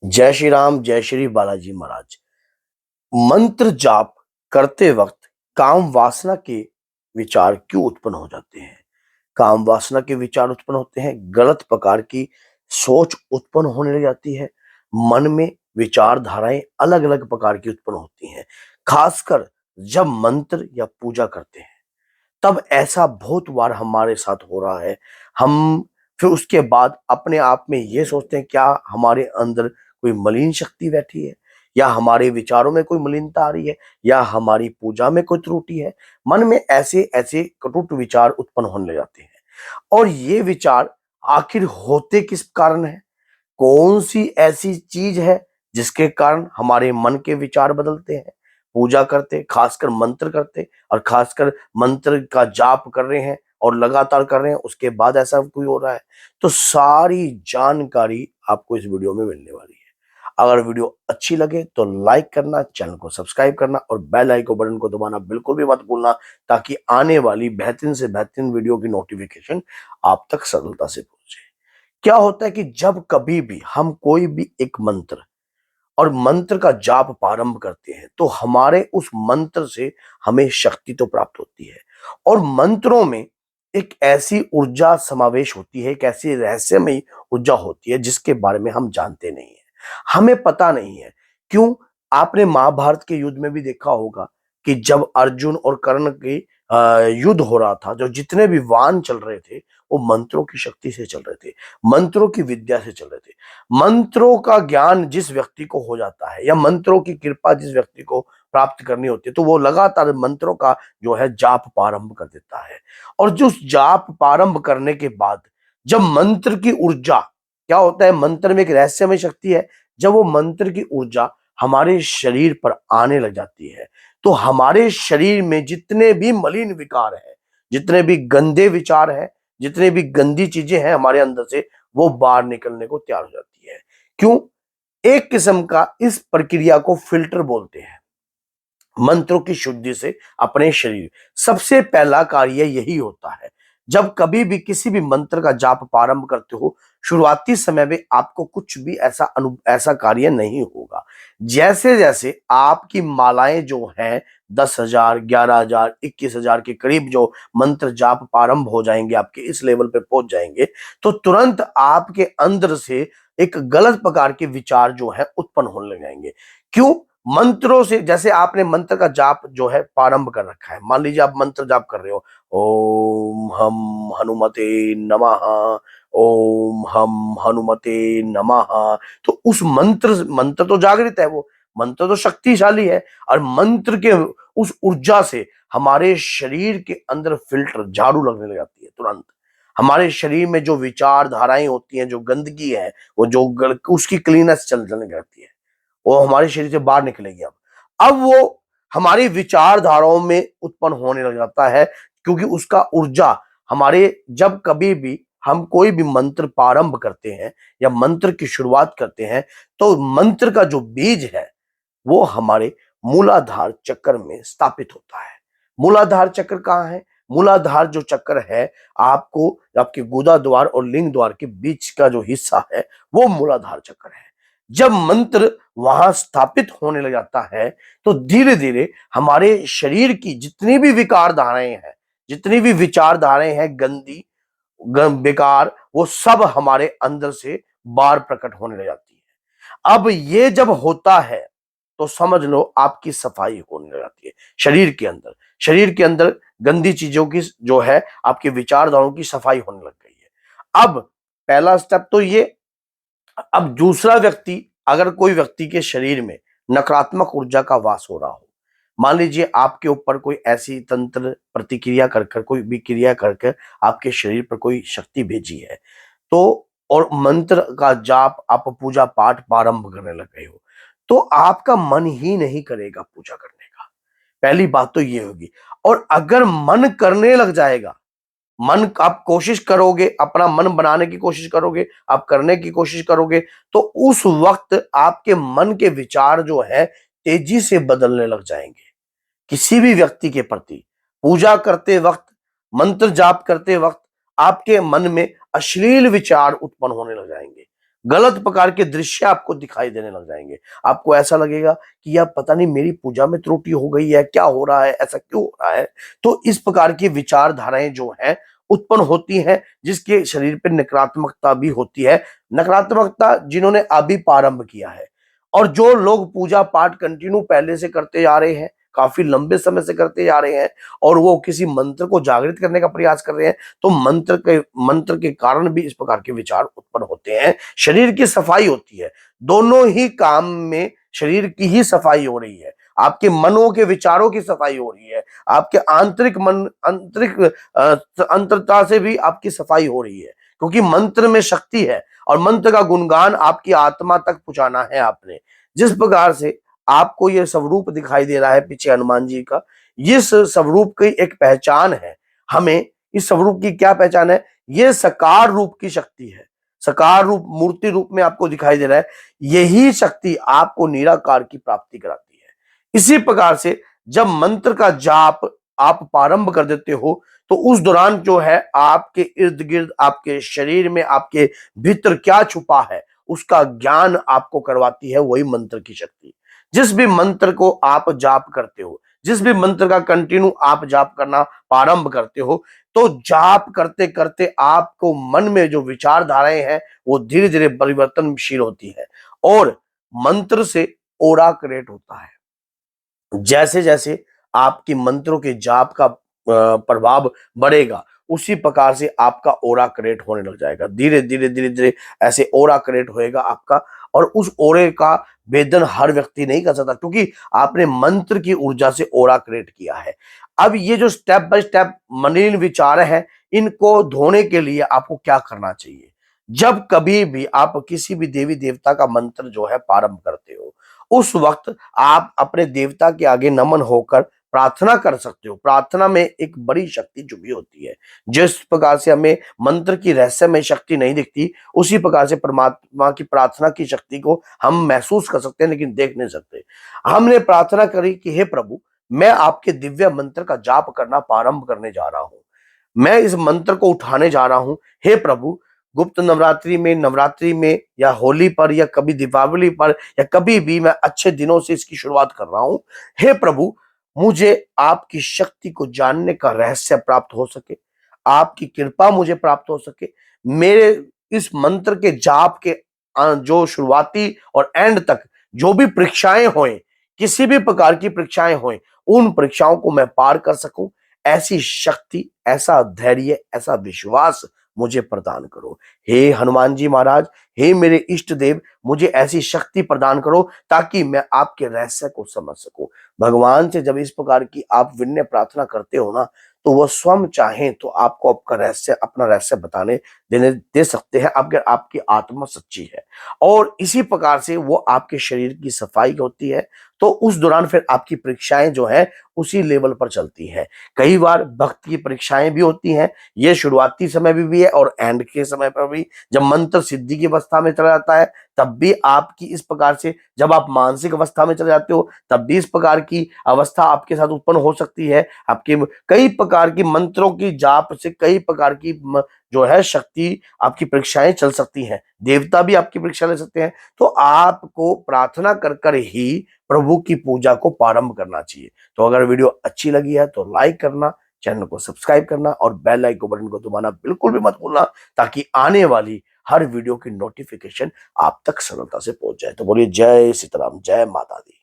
जय श्री राम, जय श्री बालाजी महाराज। मंत्र जाप करते वक्त काम वासना के विचार क्यों उत्पन्न हो जाते हैं? काम वासना के विचार उत्पन्न होते हैं, गलत प्रकार की सोच उत्पन्न होने लग जाती है, मन में विचारधाराएं अलग अलग प्रकार की उत्पन्न होती हैं। खासकर जब मंत्र या पूजा करते हैं तब ऐसा बहुत बार हमारे साथ हो रहा है। हम फिर उसके बाद अपने आप में ये सोचते हैं, क्या हमारे अंदर कोई मलिन शक्ति बैठी है, या हमारे विचारों में कोई मलिनता आ रही है, या हमारी पूजा में कोई त्रुटि है। मन में ऐसे ऐसे कटुट विचार उत्पन्न होने लग जाते हैं। और ये विचार आखिर होते किस कारण है? कौन सी ऐसी चीज है जिसके कारण हमारे मन के विचार बदलते हैं? पूजा करते, खासकर मंत्र करते, और खासकर मंत्र का जाप कर रहे हैं और लगातार कर रहे हैं, उसके बाद ऐसा कोई हो रहा है। तो सारी जानकारी आपको इस वीडियो में मिलने वाली है। अगर वीडियो अच्छी लगे तो लाइक करना, चैनल को सब्सक्राइब करना और बेल आइकन बटन को दबाना बिल्कुल भी मत भूलना, ताकि आने वाली बेहतरीन से बेहतरीन वीडियो की नोटिफिकेशन आप तक सरलता से पहुंचे। क्या होता है कि जब कभी भी हम कोई भी एक मंत्र और मंत्र का जाप प्रारंभ करते हैं तो हमारे उस मंत्र से हमें शक्ति तो प्राप्त होती है, और मंत्रों में एक ऐसी ऊर्जा समावेश होती है, एक ऐसी रहस्यमयी ऊर्जा होती है जिसके बारे में हम जानते नहीं है, हमें पता नहीं है। क्यों? आपने महाभारत के युद्ध में भी देखा होगा कि जब अर्जुन और कर्ण के युद्ध हो रहा था, जो जितने भी वान चल रहे थे वो मंत्रों की शक्ति से चल रहे थे, मंत्रों की विद्या से चल रहे थे। मंत्रों का ज्ञान जिस व्यक्ति को हो जाता है, या मंत्रों की कृपा जिस व्यक्ति को प्राप्त करनी होती है, तो वो लगातार मंत्रों का जो है जाप प्रारंभ कर देता है। और जो जाप प्रारंभ करने के बाद जब मंत्र की ऊर्जा, क्या होता है, मंत्र में एक रहस्यमय शक्ति है, जब वो मंत्र की ऊर्जा हमारे शरीर पर आने लग जाती है तो हमारे शरीर में जितने भी मलिन विकार है, जितने भी गंदे विचार हैं, जितने भी गंदी चीजें हैं हमारे अंदर से, वो बाहर निकलने को तैयार हो जाती है। क्यों? एक किस्म का इस प्रक्रिया को फिल्टर बोलते हैं। मंत्रों की शुद्धि से अपने शरीर, सबसे पहला कार्य यही होता है। जब कभी भी किसी भी मंत्र का जाप प्रारंभ करते हो, शुरुआती समय में आपको कुछ भी ऐसा कार्य नहीं होगा। जैसे जैसे आपकी मालाएं जो हैं 10,000, 11,000, 21,000 के करीब जो मंत्र जाप प्रारंभ हो जाएंगे, आपके इस लेवल पे पहुंच जाएंगे, तो तुरंत आपके अंदर से एक गलत प्रकार के विचार जो है उत्पन्न होने लग जाएंगे। क्यों? मंत्रों से, जैसे आपने मंत्र का जाप जो है प्रारंभ कर रखा है, मान लीजिए आप मंत्र जाप कर रहे हो, ओम हम हनुमते नमः, ओम हम हनुमते नमः। तो उस मंत्र मंत्र तो जागृत है, वो मंत्र तो शक्तिशाली है, और मंत्र के उस ऊर्जा से हमारे शरीर के अंदर फिल्टर झाड़ू लगने लग जाती है। तुरंत हमारे शरीर में जो विचारधाराएं होती हैं, जो गंदगी है, वो उसकी क्लीनेस चलने लगती है, वो हमारे शरीर से बाहर निकलेगी। अब वो हमारी विचारधाराओं में उत्पन्न होने लग जाता है, क्योंकि उसका ऊर्जा हमारे, जब कभी भी हम कोई भी मंत्र प्रारंभ करते हैं या मंत्र की शुरुआत करते हैं, तो मंत्र का जो बीज है वो हमारे मूलाधार चक्र में स्थापित होता है। मूलाधार चक्र कहाँ है? मूलाधार जो चक्र है, आपको आपके गुदा द्वार और लिंग द्वार के बीच का जो हिस्सा है वो मूलाधार चक्र है। जब मंत्र वहां स्थापित होने लग जाता है तो धीरे धीरे हमारे शरीर की जितनी भी विकारधाराएं हैं, जितनी भी विचारधाराएं हैं गंदी, बेकार, वो सब हमारे अंदर से बाहर प्रकट होने लग जाती है। अब ये जब होता है तो समझ लो आपकी सफाई होने लग जाती है शरीर के अंदर। शरीर के अंदर गंदी चीजों की जो है, आपके विचारधाराओं की सफाई होने लग गई है। अब पहला स्टेप तो ये। अब दूसरा व्यक्ति, अगर कोई व्यक्ति के शरीर में नकारात्मक ऊर्जा का वास हो रहा हो, मान लीजिए आपके ऊपर कोई ऐसी तंत्र प्रतिक्रिया कर कर, कोई भी क्रिया कर कर आपके शरीर पर कोई शक्ति भेजी है, तो और मंत्र का जाप आप पूजा पाठ प्रारंभ करने लग गए हो, तो आपका मन ही नहीं करेगा पूजा करने का। पहली बात तो ये होगी। और अगर मन करने लग जाएगा, मन आप कोशिश करोगे, अपना मन बनाने की कोशिश करोगे, आप करने की कोशिश करोगे, तो उस वक्त आपके मन के विचार जो है तेजी से बदलने लग जाएंगे। किसी भी व्यक्ति के प्रति पूजा करते वक्त, मंत्र जाप करते वक्त आपके मन में अश्लील विचार उत्पन्न होने लग जाएंगे। गलत प्रकार के दृश्य आपको दिखाई देने लग जाएंगे। आपको ऐसा लगेगा कि यार पता नहीं मेरी पूजा में त्रुटि हो गई है, क्या हो रहा है, ऐसा क्यों हो रहा है। तो इस प्रकार की विचारधाराएं जो हैं उत्पन्न होती हैं, जिसके शरीर पे नकारात्मकता भी होती है। नकारात्मकता जिन्होंने अभी प्रारंभ किया है, और जो लोग पूजा पाठ कंटिन्यू पहले से करते जा रहे हैं, काफी लंबे समय से करते जा रहे हैं, और वो किसी मंत्र को जागृत करने का प्रयास कर रहे हैं, तो मंत्र के कारण भी इस प्रकार के विचार उत्पन्न होते हैं। शरीर की सफाई होती है, दोनों ही काम में शरीर की ही सफाई हो रही है। आपके मनों के विचारों की सफाई हो रही है, आपके आंतरिक मन आंतरिक अंतरता से भी आपकी सफाई हो रही है, क्योंकि मंत्र में शक्ति है, और मंत्र का गुणगान आपकी आत्मा तक पहुंचाना है आपने। जिस प्रकार से आपको यह स्वरूप दिखाई दे रहा है पीछे हनुमान जी का, इस स्वरूप की एक पहचान है। हमें इस स्वरूप की क्या पहचान है? ये साकार रूप की शक्ति है, साकार रूप मूर्ति रूप में आपको दिखाई दे रहा है। यही शक्ति आपको निराकार की प्राप्ति कराती है। इसी प्रकार से जब मंत्र का जाप आप प्रारंभ कर देते हो, तो उस दौरान जो है आपके इर्द गिर्द, आपके शरीर में, आपके भीतर क्या छुपा है उसका ज्ञान आपको करवाती है वही मंत्र की शक्ति। जिस भी मंत्र को आप जाप करते हो, जिस भी मंत्र का कंटिन्यू आप जाप करना प्रारंभ करते हो, तो जाप करते करते आपको मन में जो विचारधाराएं हैं वो धीरे धीरे परिवर्तनशील होती है, और मंत्र से ओरा क्रिएट होता है। जैसे जैसे आपकी मंत्रों के जाप का प्रभाव बढ़ेगा, उसी प्रकार से आपका ओरा क्रिएट होने लग जाएगा। धीरे धीरे धीरे धीरे ऐसे ओरा क्रिएट होएगा आपका, और उस ओरे का भेदन हर व्यक्ति नहीं कर सकता, क्योंकि आपने मंत्र की ऊर्जा से ओरा क्रिएट किया है। अब ये जो स्टेप बाय स्टेप मलिन विचार है, इनको धोने के लिए आपको क्या करना चाहिए? जब कभी भी आप किसी भी देवी देवता का मंत्र जो है प्रारंभ करते हो, उस वक्त आप अपने देवता के आगे नमन होकर प्रार्थना कर सकते हो। प्रार्थना में एक बड़ी शक्ति छुपी होती है। जिस प्रकार से हमें मंत्र की रहस्यमय शक्ति नहीं दिखती, उसी प्रकार से परमात्मा की प्रार्थना की शक्ति को हम महसूस कर सकते हैं, लेकिन देख नहीं सकते। हमने प्रार्थना करी कि हे प्रभु, मैं आपके दिव्य मंत्र का जाप करना प्रारंभ करने जा रहा हूं, मैं इस मंत्र को उठाने जा रहा हूं। हे प्रभु, गुप्त नवरात्रि में या होली पर या कभी दीपावली पर या कभी भी मैं अच्छे दिनों से इसकी शुरुआत कर रहा हूं। हे प्रभु, मुझे आपकी शक्ति को जानने का रहस्य प्राप्त हो सके, आपकी कृपा मुझे प्राप्त हो सके। मेरे इस मंत्र के जाप के जो शुरुआती और एंड तक जो भी परीक्षाएं होए, किसी भी प्रकार की परीक्षाएं होए, उन परीक्षाओं को मैं पार कर सकूं, ऐसी शक्ति, ऐसा धैर्य, ऐसा विश्वास मुझे प्रदान करो। हे हनुमान जी महाराज, हे मेरे इष्ट देव, मुझे ऐसी शक्ति प्रदान करो ताकि मैं आपके रहस्य को समझ सकूं। भगवान से जब इस प्रकार की आप विनय प्रार्थना करते हो ना, तो वह स्वयं चाहें तो आपको अपना रहस्य बताने देने दे सकते हैं, अगर आपकी आत्मा सच्ची है। और इसी प्रकार से वो आपके शरीर की सफाई होती है, तो उस दौरान फिर आपकी परीक्षाएं जो है उसी लेवल पर चलती है। कई बार भक्त की परीक्षाएं भी होती हैं, ये शुरुआती समय भी है और एंड के समय पर भी। जब मंत्र सिद्धि की अवस्था में चला जाता है, तब भी आपकी इस प्रकार से, जब आप मानसिक अवस्था में चले जाते हो, तब भी इस प्रकार की अवस्था आपके साथ उत्पन्न हो सकती है। आपके कई प्रकार की मंत्रों की जाप से कई प्रकार की जो है शक्ति, आपकी परीक्षाएं चल सकती हैं, देवता भी आपकी परीक्षा ले सकते हैं। तो आपको प्रार्थना कर कर ही प्रभु की पूजा को प्रारंभ करना चाहिए। तो अगर वीडियो अच्छी लगी है तो लाइक करना, चैनल को सब्सक्राइब करना और बेल आइकन बटन को दबाना बिल्कुल भी मत भूलना, ताकि आने वाली हर वीडियो की नोटिफिकेशन आप तक सरलता से पहुंच जाए। तो बोलिए जय सीताराम, जय माता दी।